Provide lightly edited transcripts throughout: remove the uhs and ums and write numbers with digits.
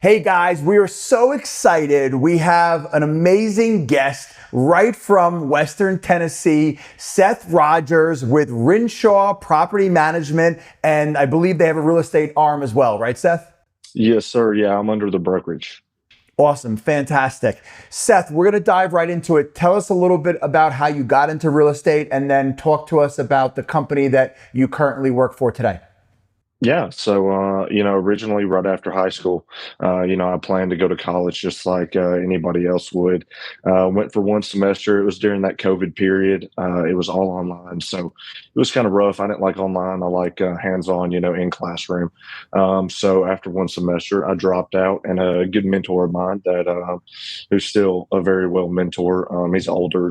Hey guys, we are so excited. We have an amazing guest right from Western Tennessee, Seth Rogers with Rinshaw Property Management, and I believe they have a real estate arm as well, right, Seth? Yes, sir. Yeah, I'm under the brokerage. Awesome, fantastic. Seth, we're going to dive right into it. Tell us a little bit about how you got into real estate and then talk to us about the company that you currently work for today. Yeah, so originally right after high school, I planned to go to college just like anybody else would. Went for one semester. It was during that COVID period. It was all online, so it was kind of rough. I didn't like online. I like hands-on, in classroom. So after one semester, I dropped out, and a good mentor of mine who's still a very well mentor. He's older,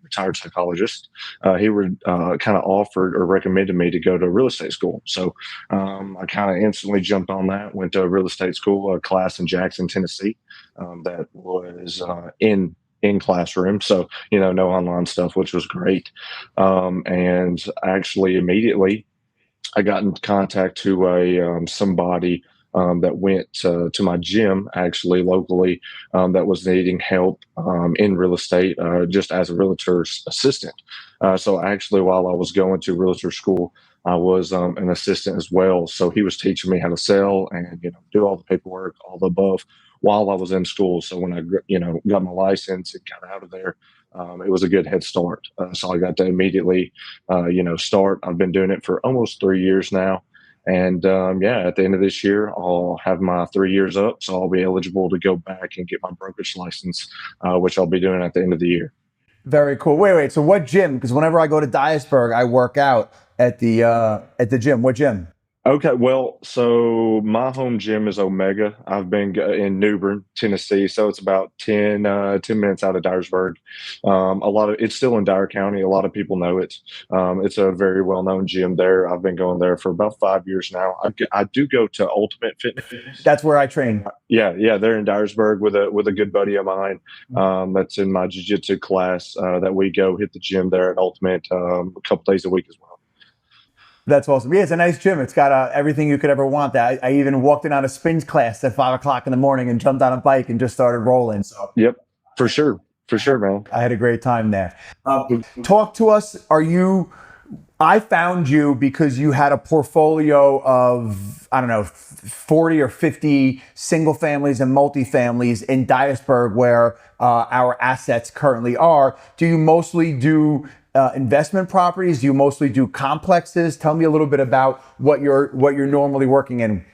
retired psychologist. He would kind of offered or recommended me to go to real estate school. So I kind of instantly jumped on that. Went to a real estate school, a class in Jackson, Tennessee, that was in classroom. So no online stuff, which was great. And actually, immediately, I got in contact to a somebody that went to my gym actually locally that was needing help in real estate just as a realtor's assistant. So actually, while I was going to realtor school, I was an assistant as well. So he was teaching me how to sell and do all the paperwork, all the above, while I was in school. So when I got my license and got out of there, it was a good head start. So I got to immediately start. I've been doing it for almost 3 years now. And yeah, at the end of this year, I'll have my 3 years up. So I'll be eligible to go back and get my brokerage license, which I'll be doing at the end of the year. Very cool. Wait. So what gym? Because whenever I go to Dyersburg, I work out at the gym. What gym? Okay, well, so my home gym is Omega. I've been in New Bern, Tennessee, so it's about 10 minutes out of Dyersburg. It's still in Dyer County. A lot of people know it. It's a very well-known gym there. I've been going there for about 5 years now. I do go to Ultimate Fitness. That's where I train. Yeah, they're in Dyersburg with a good buddy of mine. That's in my jiu-jitsu class that we go hit the gym there at Ultimate a couple days a week as well. That's awesome. Yeah, it's a nice gym. It's got everything you could ever want. That I even walked in on a spins class at 5 o'clock in the morning and jumped on a bike and just started rolling. So Yep, for sure, man. I had a great time there. Talk to us. I found you because you had a portfolio of, I don't know, 40 or 50 single families and multifamilies in Dyersburg where our assets currently are. Do you mostly do investment properties? Do you mostly do complexes? Tell me a little bit about what you're normally working in.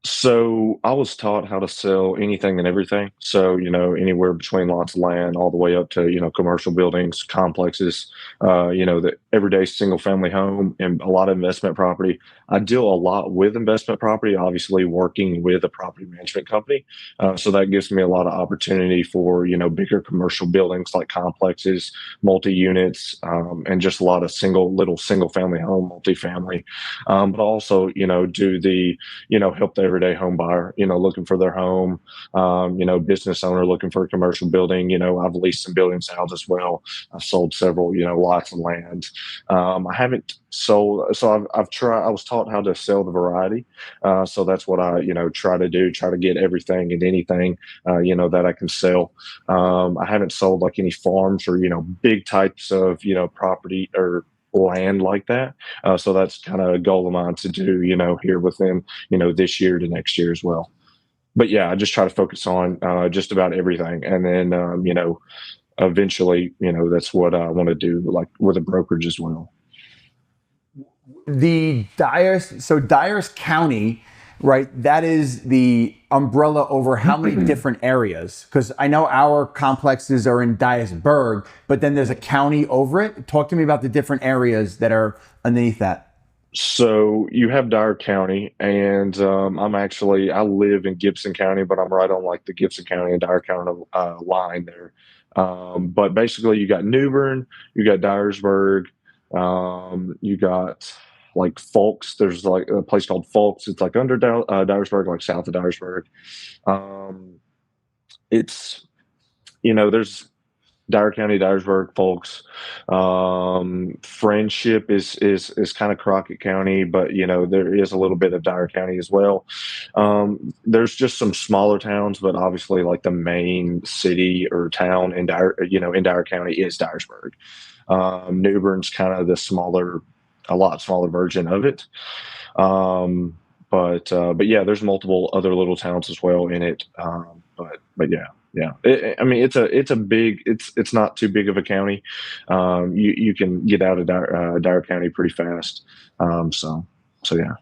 So I was taught how to sell anything and everything. So, anywhere between lots of land all the way up to, commercial buildings, complexes, the everyday single family home and a lot of investment property. I deal a lot with investment property, obviously working with a property management company. So that gives me a lot of opportunity for, bigger commercial buildings like complexes, multi units, and just a lot of little single family home, multifamily. But also, do help the everyday home buyer, looking for their home, business owner looking for a commercial building. I've leased some buildings out as well. I've sold several, lots of land. I haven't sold, so I've tried, I was taught how to sell the variety. So that's what I, try to do, try to get everything and anything, that I can sell. I haven't sold like any farms or, big types of, property or land like that. So that's kind of a goal of mine to do, here within, this year to next year as well. But yeah, I just try to focus on just about everything. And then, eventually, that's what I want to do, like with a brokerage as well. Dyers County, right? That is the umbrella over how many different areas? Because I know our complexes are in Dyersburg, but then there's a county over it. Talk to me about the different areas that are underneath that. So you have Dyer County, and I live in Gibson County, but I'm right on like the Gibson County and Dyer County line there. But basically, you got New Bern, you got Dyersburg, you got like Folks. There's like a place called Folks. It's like under Dyersburg, like south of Dyersburg. Um, it's there's Dyer County, Dyersburg folks. Friendship is kind of Crockett County, but there is a little bit of Dyer County as well. There's just some smaller towns, but obviously, like the main city or town in Dyer County is Dyersburg. New Bern's kind of a lot smaller version of it. But yeah, there's multiple other little towns as well in it. But yeah, yeah. I mean, it's not too big of a county. You can get out of Dyer County pretty fast. So yeah.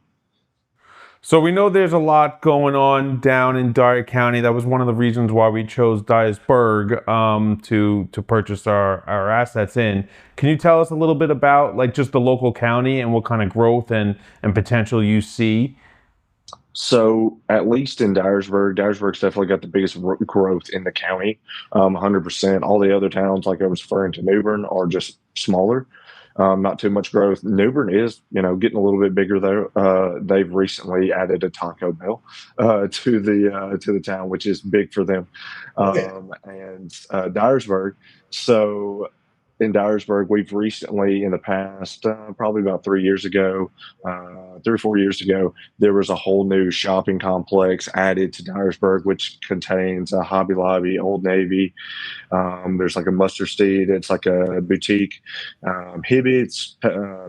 So we know there's a lot going on down in Dyer County. That was one of the reasons why we chose Dyersburg to purchase our assets in. Can you tell us a little bit about like just the local county and what kind of growth and potential you see? So at least in Dyersburg's definitely got the biggest growth in the county, 100%. All the other towns, like I was referring to New Bern, are just smaller, not too much growth. New Bern is, getting a little bit bigger though. They've recently added a Taco Bell to the town, which is big for them, and Dyersburg. So in Dyersburg, we've recently, in the past, probably about 3 years ago, 3 or 4 years ago, there was a whole new shopping complex added to Dyersburg, which contains a Hobby Lobby, Old Navy. There's like a Mustard Seed. It's like a boutique. Hibbits,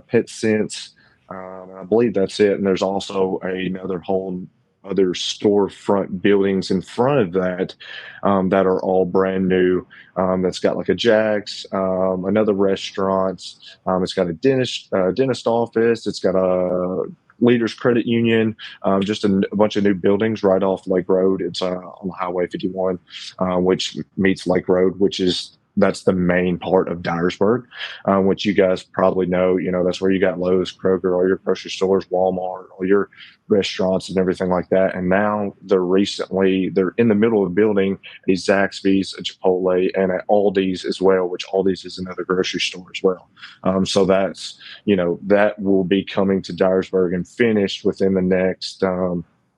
Pet Sense. And I believe that's it. And there's also another whole other storefront buildings in front of that are all brand new. That's got like a Jack's, another restaurant. It's got a dentist office. It's got a Leaders Credit Union, just a bunch of new buildings right off Lake Road. It's on Highway 51, which meets Lake Road, that's the main part of Dyersburg, which you guys probably know. That's where you got Lowe's, Kroger, all your grocery stores, Walmart, all your restaurants and everything like that. And now they're in the middle of building a Zaxby's, a Chipotle, and an Aldi's as well, which Aldi's is another grocery store as well. So that will be coming to Dyersburg and finished within the next,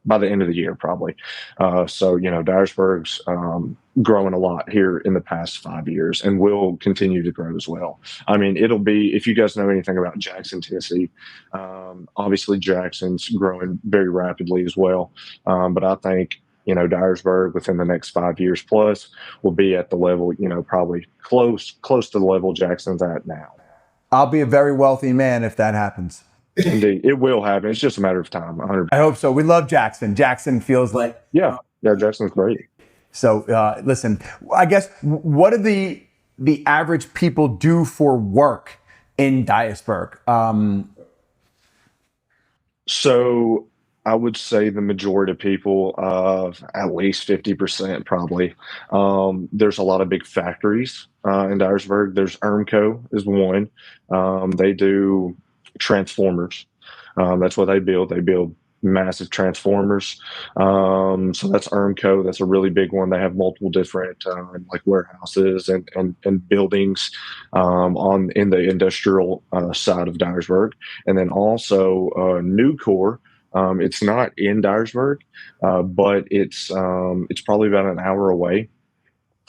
by the end of the year, probably. Dyersburg's growing a lot here in the past 5 years and will continue to grow as well. I mean, it'll be, if you guys know anything about Jackson, Tennessee, obviously Jackson's growing very rapidly as well. But I think, Dyersburg within the next 5 years plus will be at the level, probably close to the level Jackson's at now. I'll be a very wealthy man if that happens. Indeed, it will happen. It's just a matter of time. 100%. I hope so. We love Jackson. Jackson feels like Yeah, Jackson's great. so. Listen, I guess what do the average people do for work in Dyersburg? So I would say the majority of people, at least 50% probably. There's a lot of big factories in Dyersburg. There's Ermco is one. They do transformers. That's what they build. They build massive transformers. So that's Ermco. That's a really big one. They have multiple different like warehouses and buildings in the industrial side of Dyersburg. And then also Nucor. It's not in Dyersburg, but it's probably about an hour away.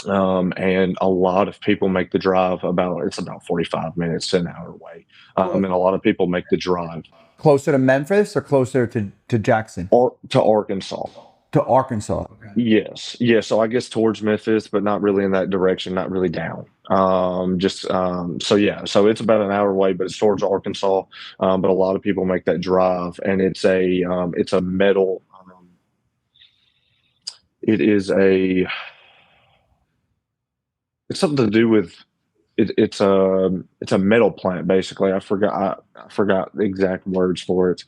And a lot of people make the drive it's about 45 minutes to an hour away. And a lot of people make the drive. Closer to Memphis or closer to Jackson? Or to Arkansas. To Arkansas. Okay. Yes. Yeah. So I guess towards Memphis, but not really in that direction, not really down. So yeah, so it's about an hour away, but it's towards Arkansas. But a lot of people make that drive, and it's a metal, it's something to do with it's a metal plant basically. I forgot the exact words for it.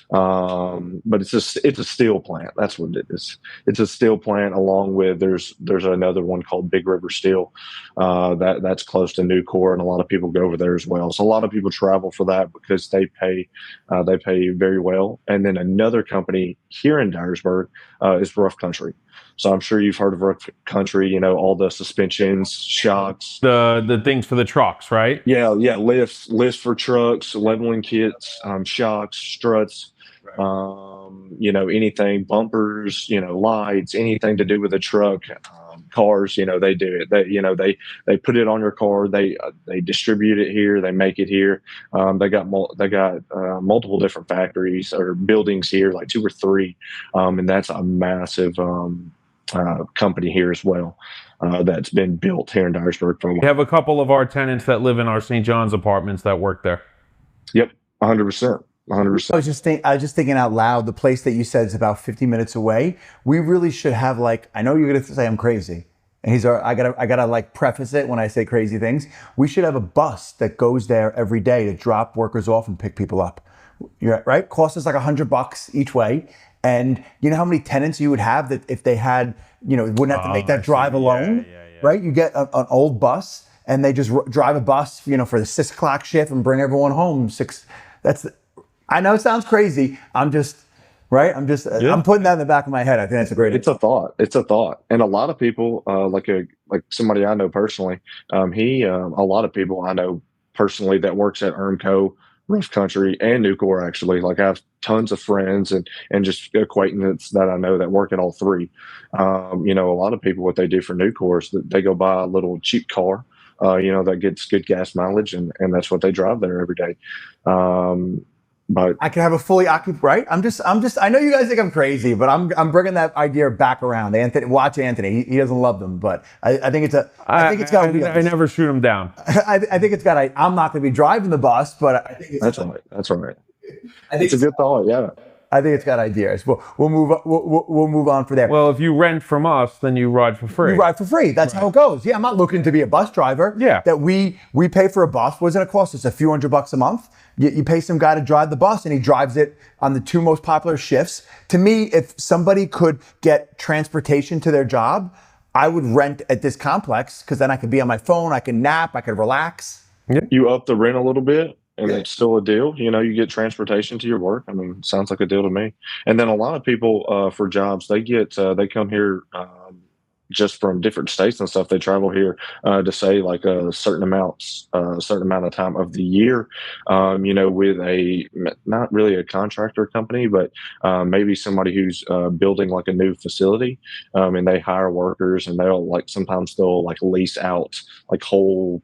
But it's a steel plant. That's what it is. It's a steel plant along with there's another one called Big River Steel. That's close to Nucor, and a lot of people go over there as well. So a lot of people travel for that because they pay very well. And then another company here in Dyersburg is Rough Country. So I'm sure you've heard of Rough Country, all the suspensions, shocks. The things for the trucks, right? Yeah, lifts for trucks, leveling kits, shocks, struts, anything, bumpers, lights, anything to do with a truck, cars, they do it. They put it on your car. They distribute it here. They make it here. They got multiple different factories or buildings here, like 2 or 3, and that's a massive company here as well. That's been built here in Dyersburg for a We while. have a couple of our tenants that live in our St. John's apartments that work there. Yep, 100%. 100%. I was just thinking out loud, the place that you said is about 50 minutes away. We really should have, like, I know you're going to say I'm crazy. And I gotta like preface it when I say crazy things. We should have a bus that goes there every day to drop workers off and pick people up. You're right. Costs us like $100 each way. And you know how many tenants you would have that if they had, wouldn't have to make that drive alone, right? You get an old bus and they just drive a bus, for the 6 o'clock shift and bring everyone home. I know it sounds crazy. I'm putting that in the back of my head. I think that's a great. It's a thought. It's a thought, and a lot of people, like somebody I know personally, a lot of people I know personally that works at Ermco, Rough Country, and Nucor. Actually, like I have tons of friends and just acquaintances that I know that work at all 3. A lot of people, what they do for Nucor is that they go buy a little cheap car, that gets good gas mileage, and that's what they drive there every day. But I can have a fully occupied, right? I know you guys think I'm crazy, but I'm bringing that idea back around. Watch Anthony. He doesn't love them, but I think it's got wheels. I never shoot him down. I think it's got. I'm not going to be driving the bus, but I think it's that's right. That's right. I think it's a good thought. Yeah. I think it's got ideas. We'll move on for there. Well, if you rent from us, then you ride for free. You ride for free. That's how it goes. Yeah, I'm not looking to be a bus driver. Yeah. That we pay for a bus. What's it going to cost us? A few $100 a month. You pay some guy to drive the bus, and he drives it on the 2 most popular shifts. To me, if somebody could get transportation to their job, I would rent at this complex because then I could be on my phone, I can nap, I could relax. You up the rent a little bit, and it's still a deal. You get transportation to your work. I mean, sounds like a deal to me. And then a lot of people for jobs, they come here just from different states and stuff. They travel here to say like a certain amount of time of the year, with not really a contractor company, but maybe somebody who's building like a new facility, and they hire workers, and sometimes they'll lease out like whole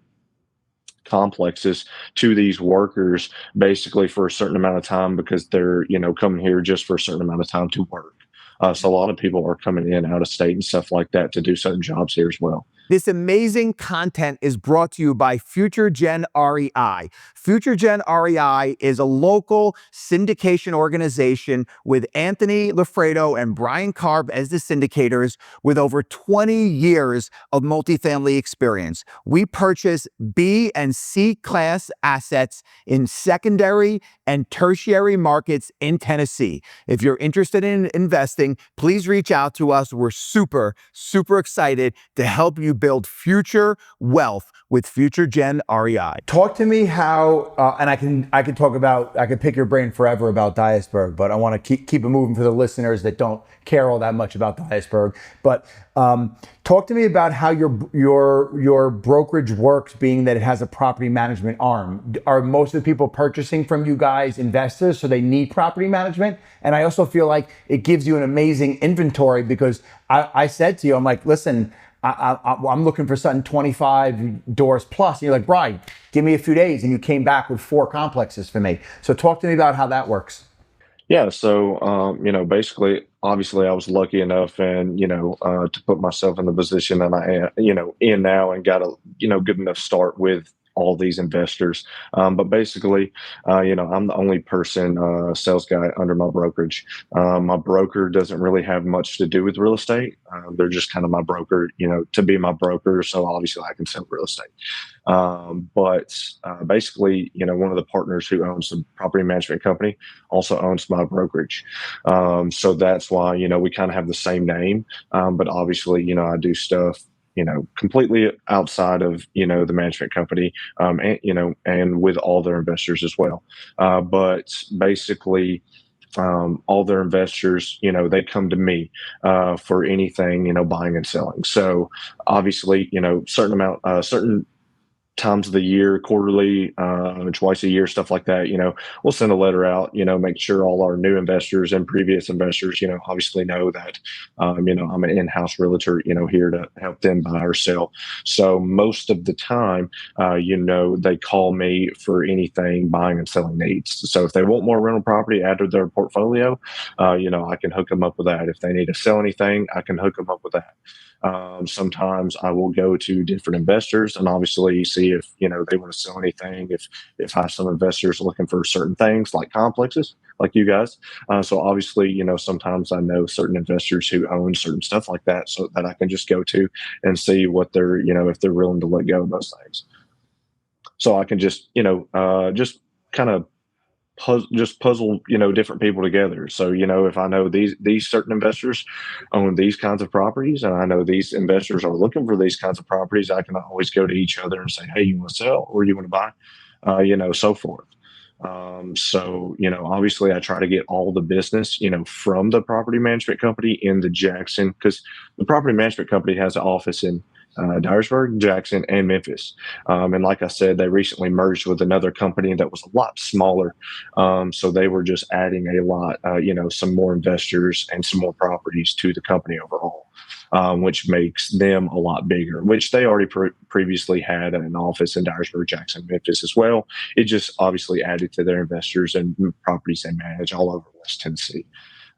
complexes to these workers basically for a certain amount of time because they're coming here just for a certain amount of time to work. So a lot of people are coming in out of state and stuff like that to do certain jobs here as well. This amazing content is brought to you by Future Gen REI. Future Gen REI is a local syndication organization with Anthony Loffredo and Bryan Karp as the syndicators with over 20 years of multifamily experience. We purchase B and C class assets in secondary and tertiary markets in Tennessee. If you're interested in investing, please reach out to us. We're super, super excited to help you build future wealth with Future Gen REI. Talk to me how, and I can pick your brain forever about Dyersburg, but I want to keep it moving for the listeners that don't care all that much about Dyersburg. But talk to me about how your brokerage works, being that it has a property management arm. Are most of the people purchasing from you guys investors, so they need property management? And I also feel like it gives you an amazing inventory because I said to you, I'm like, listen, I'm looking for something 25 doors plus. And you're like, Bryan, give me a few days. And you came back with 4 complexes for me. So talk to me about how that works. Yeah. So, basically, obviously I was lucky enough and, to put myself in the position that I am, in now and got a, good enough start with all these investors. But basically, I'm the only sales guy under my brokerage. My broker doesn't really have much to do with real estate. They're just kind of my broker, to be my broker. So obviously I can sell real estate. But basically, one of the partners who owns the property management company also owns my brokerage. So that's why, we kind of have the same name. But obviously, I do stuff completely outside of, the management company, and with all their investors as well. But basically, all their investors, they come to me for anything, buying and selling. So obviously, certain times of the year, quarterly, twice a year, stuff like that. We'll send a letter out, make sure all our new investors and previous investors, obviously know that, I'm an in-house realtor, here to help them buy or sell. So most of the time, they call me for anything buying and selling needs. So if they want more rental property added to their portfolio, I can hook them up with that. If they need to sell anything, I can hook them up with that. Sometimes I will go to different investors and obviously see if they want to sell anything. If I have some investors looking for certain things like complexes, like you guys. So obviously, sometimes I know certain investors who own certain stuff like that, so that I can just go to and see what they're if they're willing to let go of those things. So I can just just kind of puzzle different people together. So if I know these certain investors own these kinds of properties, and I know these investors are looking for these kinds of properties, I can always go to each other and say, hey, you want to sell or you want to buy, so forth. So obviously I try to get all the business from the property management company in the Jackson, because the property management company has an office in Dyersburg, Jackson, and Memphis. And like I said, they recently merged with another company that was a lot smaller. So they were just adding a lot, some more investors and some more properties to the company overall, which makes them a lot bigger, which they already previously had an office in Dyersburg, Jackson, Memphis as well. It just obviously added to their investors and properties they manage all over West Tennessee.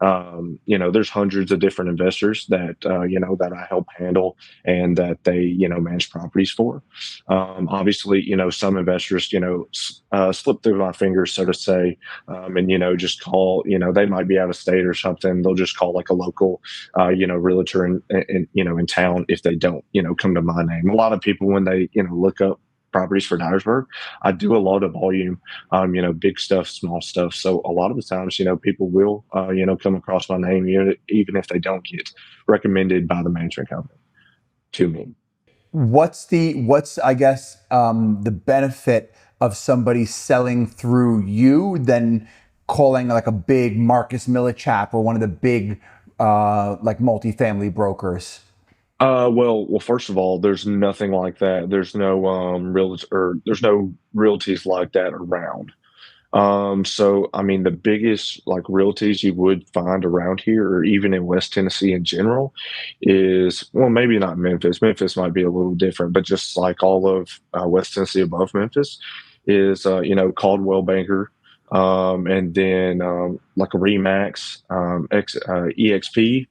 There's hundreds of different investors that that I help handle and that they manage properties for. Obviously, some investors slip through my fingers, so to say, and just call. They might be out of state or something. They'll just call like a local realtor in town if they don't come to my name. A lot of people, when they look up properties for Dyersburg, I do a lot of volume, big stuff, small stuff. So a lot of the times, people will, come across my name, even if they don't get recommended by the management company to me. What's I guess the benefit of somebody selling through you than calling like a big Marcus Millichap or one of the big like multifamily brokers? Well, first of all, there's nothing like that. There's no there's no realties like that around. So I mean, the biggest like realties you would find around here, or even in West Tennessee in general, is, well, maybe not Memphis. Memphis might be a little different, but just like all of West Tennessee above Memphis is Caldwell Banker, and then like a Remax, EXP.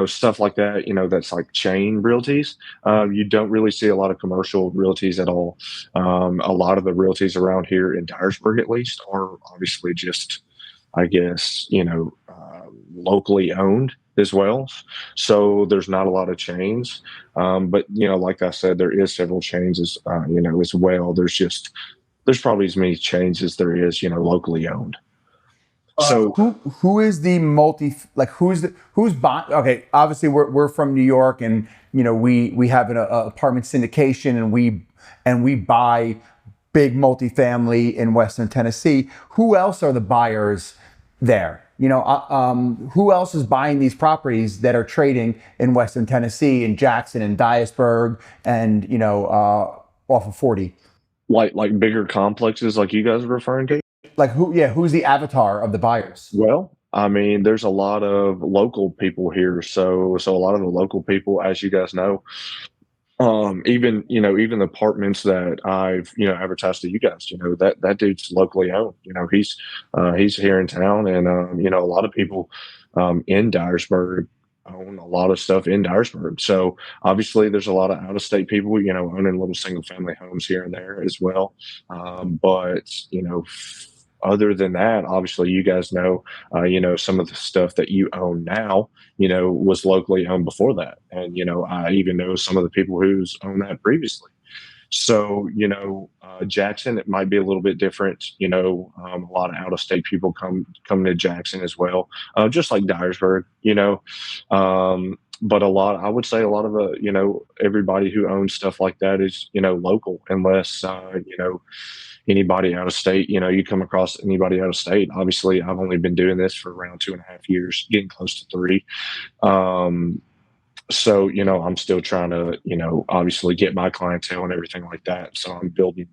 Stuff like that, that's like chain realties. You don't really see a lot of commercial realties at all. A lot of the realties around here in Dyersburg, at least, are obviously just, I guess, locally owned as well. So there's not a lot of chains. But, like I said, there is several chains as well. There's probably as many chains as there is, locally owned. So Who is the who's buying? Okay, obviously we're from New York, and we have an apartment syndication, and we buy big multifamily in Western Tennessee. Who else are the buyers there? Who else is buying these properties that are trading in Western Tennessee, in Jackson, and Dyersburg, and off of 40? like bigger complexes like you guys are referring to? Like who? Yeah, who's the avatar of the buyers? Well, I mean, there's a lot of local people here. So a lot of the local people, as you guys know, even the apartments that I've advertised to you guys, that dude's locally owned. He's here in town, and a lot of people in Dyersburg own a lot of stuff in Dyersburg. So obviously, there's a lot of out of state people, owning little single family homes here and there as well. But other than that, obviously, you guys know, some of the stuff that you own now, was locally owned before that. And, I even know some of the people who's owned that previously. So, Jackson, it might be a little bit different. A lot of out of state people come to Jackson as well, just like Dyersburg, but I would say a lot of everybody who owns stuff like that is, local, unless, anybody out of state, you come across anybody out of state. Obviously, I've only been doing this for around 2.5 years, getting close to 3. So, I'm still trying to, obviously get my clientele and everything like that. So I'm building,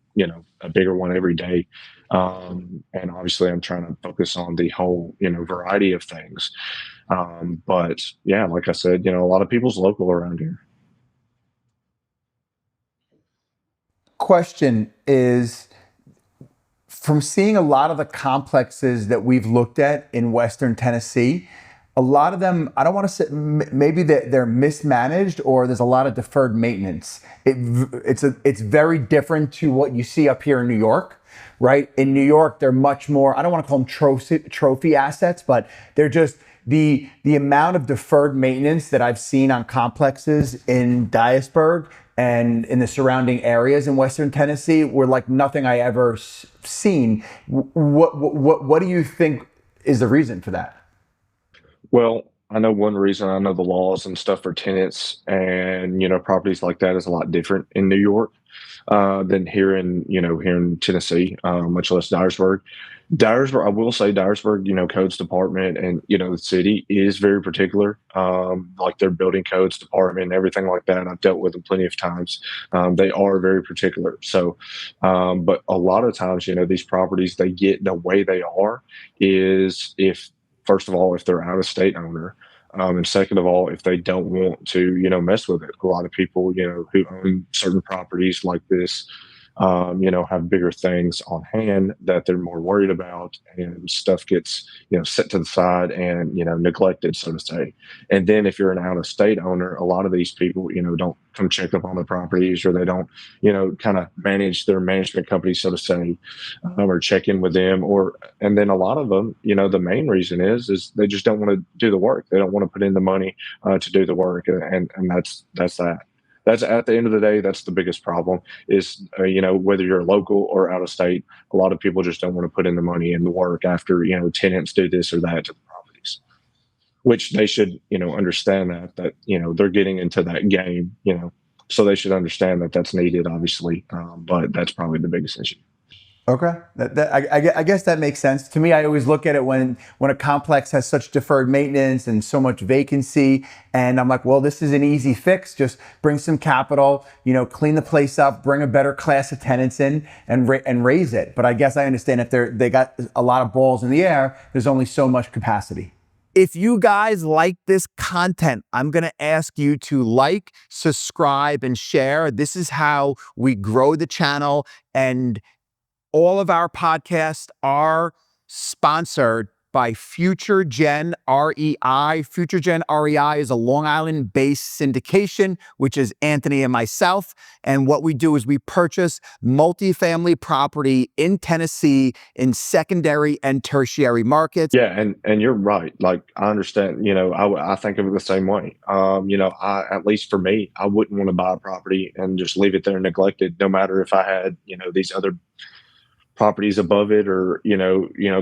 a bigger one every day. And obviously I'm trying to focus on the whole, variety of things. But yeah, like I said, a lot of people's local around here. Question is, from seeing a lot of the complexes that we've looked at in Western Tennessee, a lot of them, I don't want to say maybe they're mismanaged or there's a lot of deferred maintenance. It's very different to what you see up here in New York, right? In New York, they're much more, I don't want to call them trophy assets, but they're just the amount of deferred maintenance that I've seen on complexes in Dyersburg and in the surrounding areas in Western Tennessee were like nothing I ever seen. What do you think is the reason for that? Well, I know one reason. I know the laws and stuff for tenants and properties like that is a lot different in New York than here in Tennessee, much less Dyersburg. Dyersburg, I will say Dyersburg, codes department and the city is very particular. Like their building codes department and everything like that. I've dealt with them plenty of times. They are very particular. So, but a lot of times, these properties they get the way they are is if first of all, if they're out of state owner, and second of all, if they don't want to, mess with it. A lot of people, who own certain properties like this, have bigger things on hand that they're more worried about, and stuff gets, set to the side and neglected, so to say. And then if you're an out of state owner, a lot of these people, don't come check up on the properties, or they don't, kind of manage their management company, so to say, or check in with them, or and then a lot of them, the main reason is they just don't want to do the work. They don't want to put in the money to do the work, and that's that. That's at the end of the day, that's the biggest problem is, whether you're local or out of state, a lot of people just don't want to put in the money and the work after, tenants do this or that to the properties, which they should, understand that they're getting into that game, so they should understand that that's needed, obviously. But that's probably the biggest issue. Okay, I guess that makes sense to me. I always look at it when a complex has such deferred maintenance and so much vacancy, and I'm like, well, this is an easy fix. Just bring some capital, clean the place up, bring a better class of tenants in, and raise it. But I guess I understand if they got a lot of balls in the air, there's only so much capacity. If you guys like this content, I'm going to ask you to like, subscribe, and share. This is how we grow the channel, and all of our podcasts are sponsored by Future Gen REI. Future Gen REI is a Long Island-based syndication, which is Anthony and myself. And what we do is we purchase multifamily property in Tennessee in secondary and tertiary markets. Yeah, and you're right. Like I understand, I think of it the same way. I at least for me, I wouldn't want to buy a property and just leave it there neglected, no matter if I had, these other properties above it or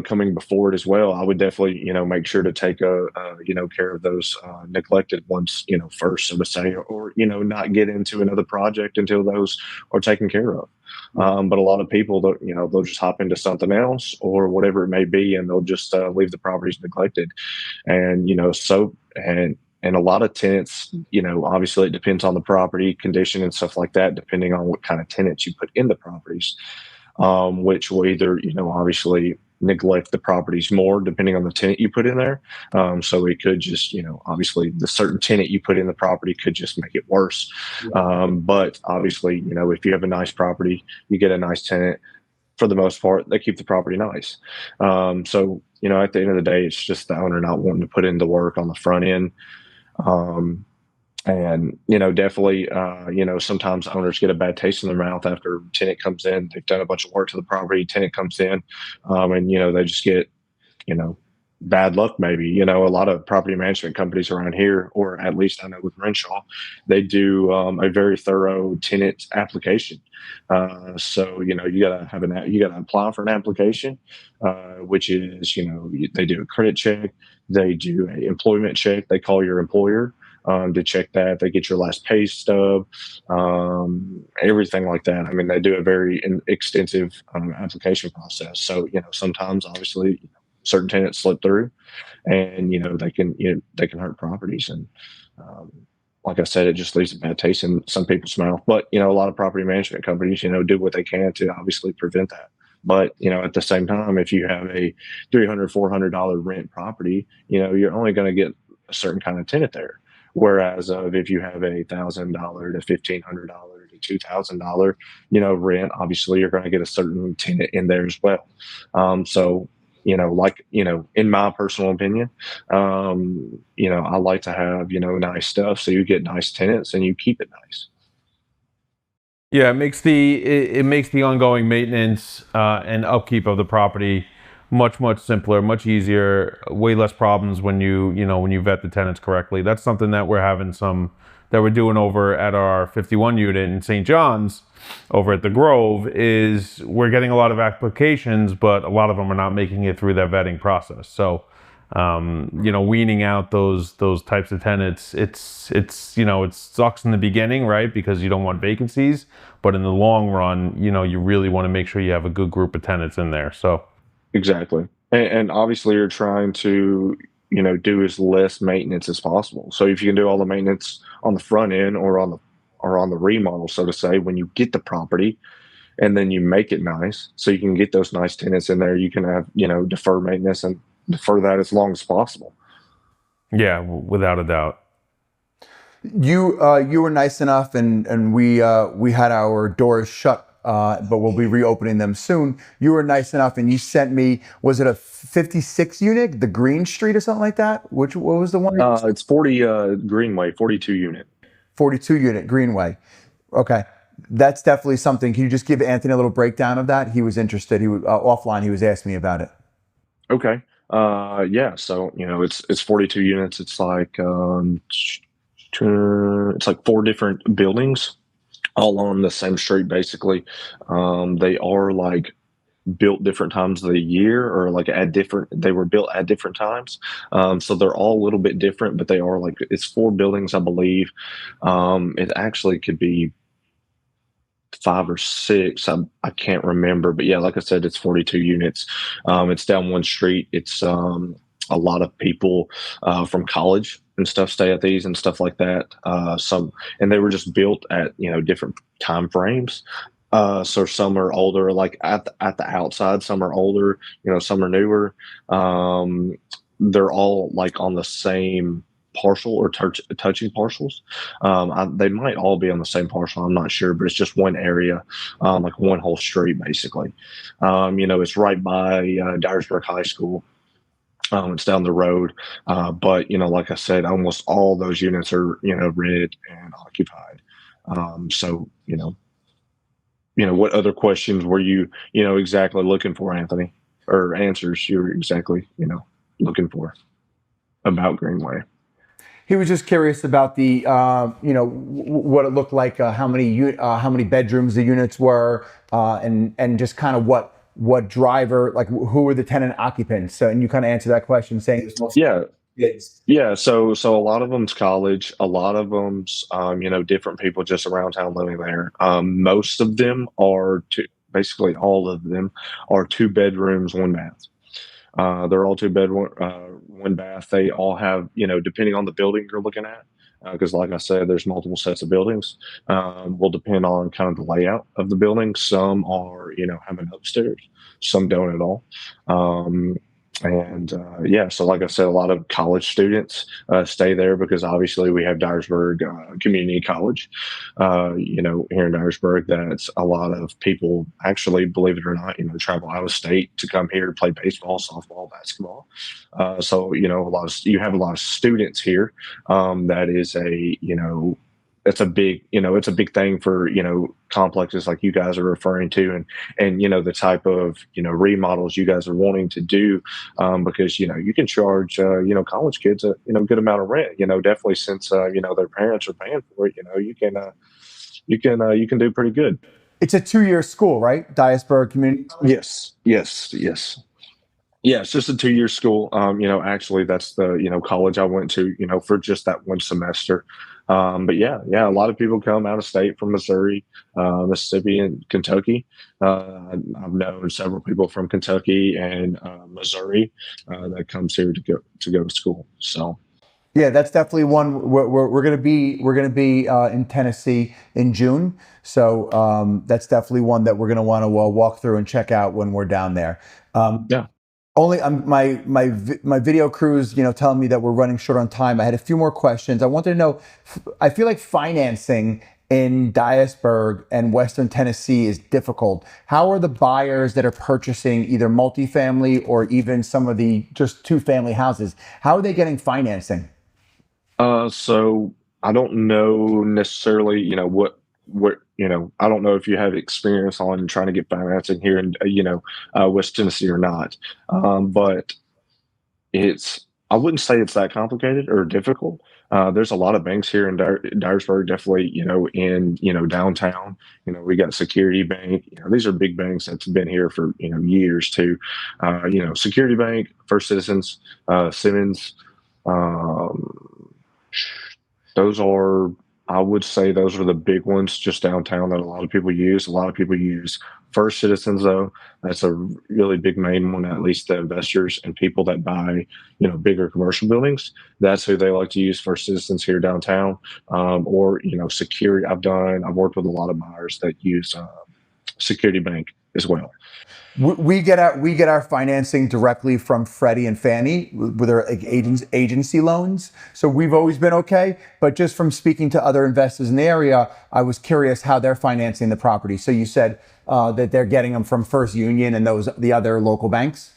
coming before it as well. I would definitely make sure to take care of those neglected ones first, so to say, or not get into another project until those are taken care of. But a lot of people they'll just hop into something else or whatever it may be, and they'll just leave the properties neglected. And and a lot of tenants, obviously it depends on the property condition and stuff like that, depending on what kind of tenants you put in the properties, which will either, obviously neglect the properties more depending on the tenant you put in there. So it could just, obviously the certain tenant you put in the property could just make it worse. But obviously, if you have a nice property, you get a nice tenant, for the most part, they keep the property nice. So, at the end of the day, it's just the owner not wanting to put in the work on the front end. Um, and definitely sometimes owners get a bad taste in their mouth after tenant comes in. They've done a bunch of work to the property, tenant comes in, and they just get you know bad luck. Maybe a lot of property management companies around here, or at least I know with Renshaw, they do a very thorough tenant application. So you gotta apply for an application, which is they do a credit check, they do a employment check, they call your employer to check that. They get your last pay stub, everything like that. I mean, they do a very extensive application process. So, sometimes obviously certain tenants slip through, and they can hurt properties. And like I said, it just leaves a bad taste in some people's mouth. But a lot of property management companies, do what they can to obviously prevent that. But at the same time, if you have a $300, $400 rent property, you're only going to get a certain kind of tenant there. Whereas if you have $1,000 to $1,500 to $2,000, rent, obviously you're going to get a certain tenant in there as well. So in my personal opinion, I like to have, nice stuff. So you get nice tenants and you keep it nice. Yeah, it makes the ongoing maintenance and upkeep of the property much simpler, much easier, way less problems when when you vet the tenants correctly. That's something that we're doing over at our 51 unit in St. John's over at the Grove. Is we're getting a lot of applications, but a lot of them are not making it through that vetting process. So weaning out those types of tenants, it sucks in the beginning, right? Because you don't want vacancies, but in the long run, you really want to make sure you have a good group of tenants in there. So Exactly. And obviously you're trying to, do as less maintenance as possible. So if you can do all the maintenance on the front end or on the remodel, so to say, when you get the property and then you make it nice, so you can get those nice tenants in there, you can have, defer maintenance and defer that as long as possible. yeah, without a doubt. You were nice enough, and we had our doors shut, but we'll be reopening them soon. You were nice enough, and you sent me, was it a 56 unit, the Green Street or something like that? What was the one? It's 40 Greenway, 42 unit. 42 unit Greenway. Okay, that's definitely something. Can you just give Anthony a little breakdown of that? He was interested. He was offline. He was asking me about it. Okay. Yeah. So it's 42 units. It's like it's like 4 different buildings all on the same street, basically. They are like built different times of the year, or like they were built at different times. So they're all a little bit different, but they are like, it's 4 buildings, I believe. It actually could be 5 or 6. I can't remember, but yeah, like I said, it's 42 units. It's down one street. It's a lot of people from college and stuff stay at these and stuff like that. And they were just built at different time frames. So some are older, like at the outside. Some are older, some are newer. They're all like on the same parcel or touching parcels. They might all be on the same parcel. I'm not sure, but it's just one area, like one whole street, basically. It's right by Dyersburg High School. It's down the road, but like I said, almost all those units are rented and occupied. So what other questions were you exactly looking for, Anthony, or answers you were exactly looking for about Greenway? He was just curious about the, what it looked like, how many bedrooms the units were, and just kind of what driver, like who were the tenant occupants. So, and you kind of answered that question saying it's mostly Yeah. kids. Yeah, so a lot of them's college, a lot of them's different people just around town living there. Most of them are basically all of them are 2 bedrooms, 1 bath. They're all 2 bedroom, 1 bath. They all have, depending on the building you're looking at, because like I said, there's multiple sets of buildings. Will depend on kind of the layout of the building. Some are, have an upstairs, some don't at all. Yeah, so like I said, a lot of college students stay there because obviously we have Dyersburg Community College, here in Dyersburg. That's a lot of people actually, believe it or not, travel out of state to come here to play baseball, softball, basketball. So you have a lot of students here. That is it's a big thing for complexes like you guys are referring to, and the type of remodels you guys are wanting to do, because you can charge college kids a good amount of rent, definitely, since their parents are paying for it. You can do pretty good. It's a 2-year school, right? Dyersburg Community. Yes, yes, yes. Yeah, it's just a 2-year school. Actually, that's the college I went to, for just that one semester. But yeah, a lot of people come out of state from Missouri, Mississippi, and Kentucky. I've known several people from Kentucky and Missouri that comes here to go to school. So Yeah, that's definitely one. We're gonna be in Tennessee in June, so that's definitely one that we're gonna want to walk through and check out when we're down there. Um, Yeah. only my video crews, telling me that we're running short on time. I had a few more questions. I wanted to know. I feel like financing in Dyersburg and Western Tennessee is difficult. How are the buyers that are purchasing either multifamily or even some of the just two family houses? How are they getting financing? So I don't know necessarily, I don't know if you have experience on trying to get financing here in, West Tennessee or not. But I wouldn't say it's that complicated or difficult. There's a lot of banks here in Dyersburg, definitely, in, downtown. We got Security Bank. These are big banks that's been here for, years too. Security Bank, First Citizens, Simmons. Um, those are, I would say, those are the big ones just downtown that a lot of people use. A lot of people use First Citizens, though. That's a really big main one, at least the investors and people that buy, bigger commercial buildings. That's who they like to use, First Citizens here downtown. Or, Security. I've worked with a lot of buyers that use Security Bank as well. We get our financing directly from Freddie and Fannie with their like, agency loans. So we've always been okay. But just from speaking to other investors in the area, I was curious how they're financing the property. So you said that they're getting them from First Union and the other local banks.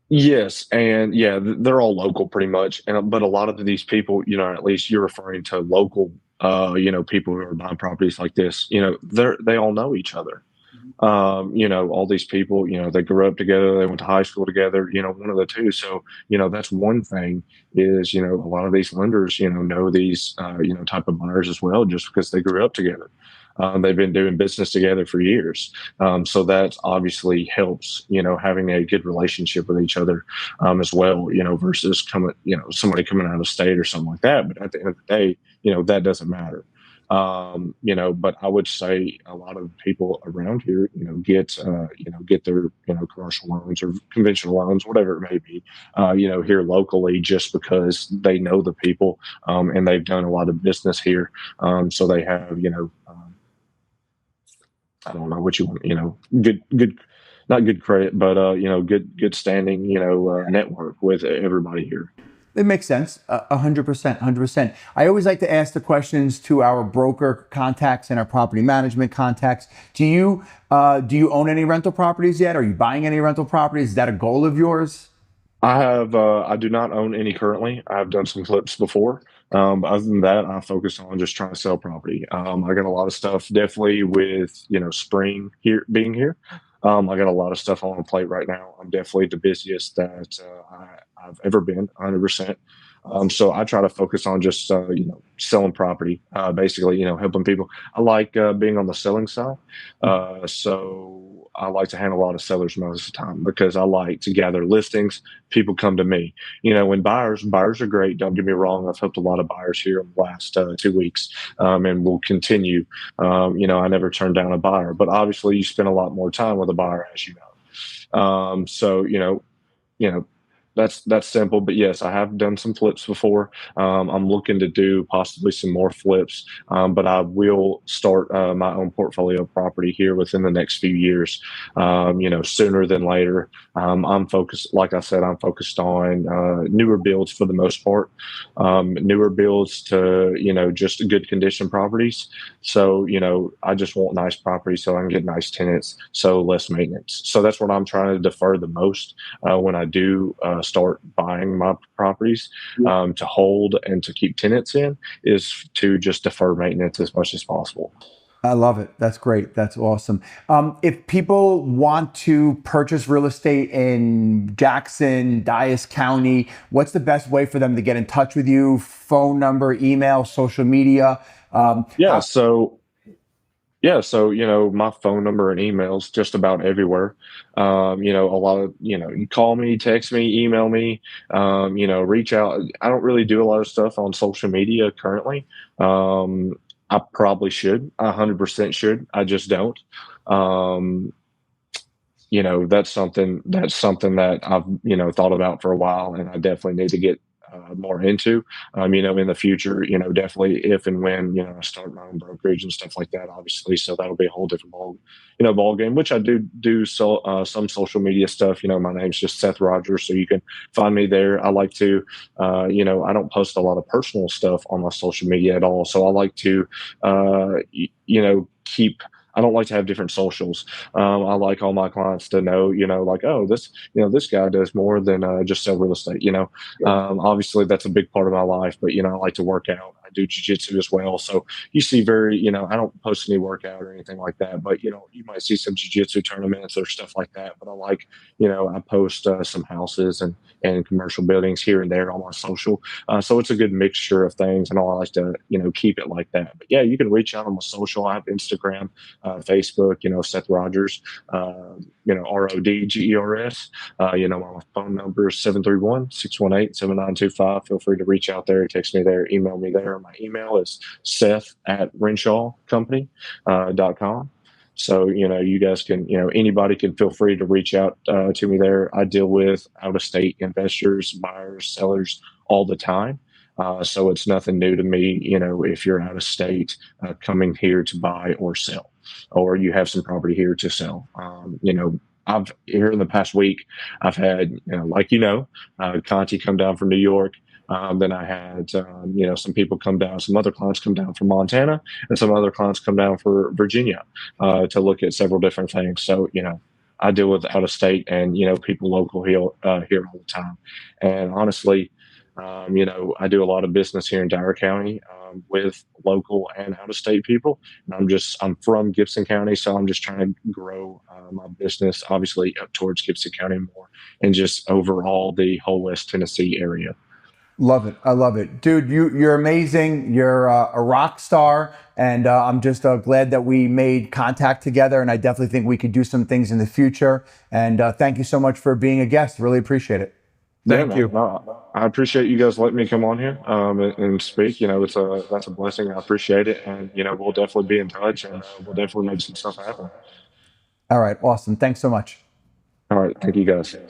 Yes, and yeah, they're all local pretty much. And but a lot of these people, at least you're referring to local, people who are buying properties like this. They all know each other. All these people, they grew up together, they went to high school together, one of the two. So, that's one thing is, a lot of these lenders, know these, type of buyers as well, just because they grew up together. They've been doing business together for years. So that obviously helps, having a good relationship with each other as well, versus somebody coming out of state or something like that. But at the end of the day, that doesn't matter. But I would say a lot of people around here, get their, commercial loans or conventional loans, whatever it may be, here locally, just because they know the people, and they've done a lot of business here. So they have, I don't know what you want, good, not good credit, but, good standing, network with everybody here. It makes sense. 100%, 100%. I always like to ask the questions to our broker contacts and our property management contacts. Do you own any rental properties yet? Are you buying any rental properties? Is that a goal of yours? I do not own any currently. I've done some flips before. But other than that, I focus on just trying to sell property. I got a lot of stuff definitely with, spring here being here. I got a lot of stuff on my plate right now. I'm definitely the busiest that I've ever been, 100%. So I try to focus on just, selling property, basically, helping people. I like being on the selling side. So I like to handle a lot of sellers most of the time because I like to gather listings. People come to me. When buyers are great. Don't get me wrong. I've helped a lot of buyers here in the last 2 weeks, and will continue. I never turn down a buyer, but obviously you spend a lot more time with a buyer, as you know. So you know, that's simple. But yes, I have done some flips before. I'm looking to do possibly some more flips, but I will start my own portfolio of property here within the next few years. Sooner than later. I'm focused, like I said, I'm focused on newer builds for the most part. Newer builds to just good condition properties. So I just want nice properties so I can get nice tenants, so less maintenance. So that's what I'm trying to defer the most when I do start buying my properties, to hold and to keep tenants in, is to just defer maintenance as much as possible. I love it. That's great. That's awesome. If people want to purchase real estate in Jackson, Dyess County, what's the best way for them to get in touch with you? Phone number, email, social media? Yeah. So my phone number and emails just about everywhere. A lot of you call me, text me, email me, reach out. I don't really do a lot of stuff on social media currently. I probably should. 100% should. I just don't. Um, that's something that I've thought about for a while, and I definitely need to get more into. In the future, definitely if and when, I start my own brokerage and stuff like that, obviously. So that'll be a whole different ball game, which I do so, some social media stuff. My name's just Seth Rogers. So you can find me there. I like to, I don't post a lot of personal stuff on my social media at all. So I like to, keep, I don't like to have different socials. I like all my clients to know, like, oh, this guy does more than just sell real estate. Obviously that's a big part of my life, but I like to work out. I do jujitsu as well, so you see I don't post any workout or anything like that, but you might see some jujitsu tournaments or stuff like that. But I like, I post some houses and commercial buildings here and there on my social. So it's a good mixture of things, and I like to, keep it like that. But yeah, you can reach out on my social. I have Instagram, Facebook, Seth Rogers, RODGERS. My phone number is 731-618-7925. Feel free to reach out there, text me there, email me there. My email is seth@renshawcompany.com. So, you guys can, anybody can feel free to reach out to me there. I deal with out of state investors, buyers, sellers all the time. So it's nothing new to me, if you're out of state coming here to buy or sell, or you have some property here to sell. I've here in the past week, I've had, Conti come down from New York. Then I had, some people come down, some other clients come down from Montana, and some other clients come down for Virginia to look at several different things. So, I deal with out of state and, people local here all the time. And honestly, I do a lot of business here in Dyer County with local and out of state people. And I'm from Gibson County, so I'm just trying to grow my business, obviously, up towards Gibson County more and just overall the whole West Tennessee area. Love it. I love it. Dude, you're amazing. You're a rock star. And I'm just glad that we made contact together. And I definitely think we could do some things in the future. And thank you so much for being a guest. Really appreciate it. Thank you. I appreciate you guys letting me come on here and speak. That's a blessing. I appreciate it. And, we'll definitely be in touch, and we'll definitely make some stuff happen. All right. Awesome. Thanks so much. All right. Thank you guys.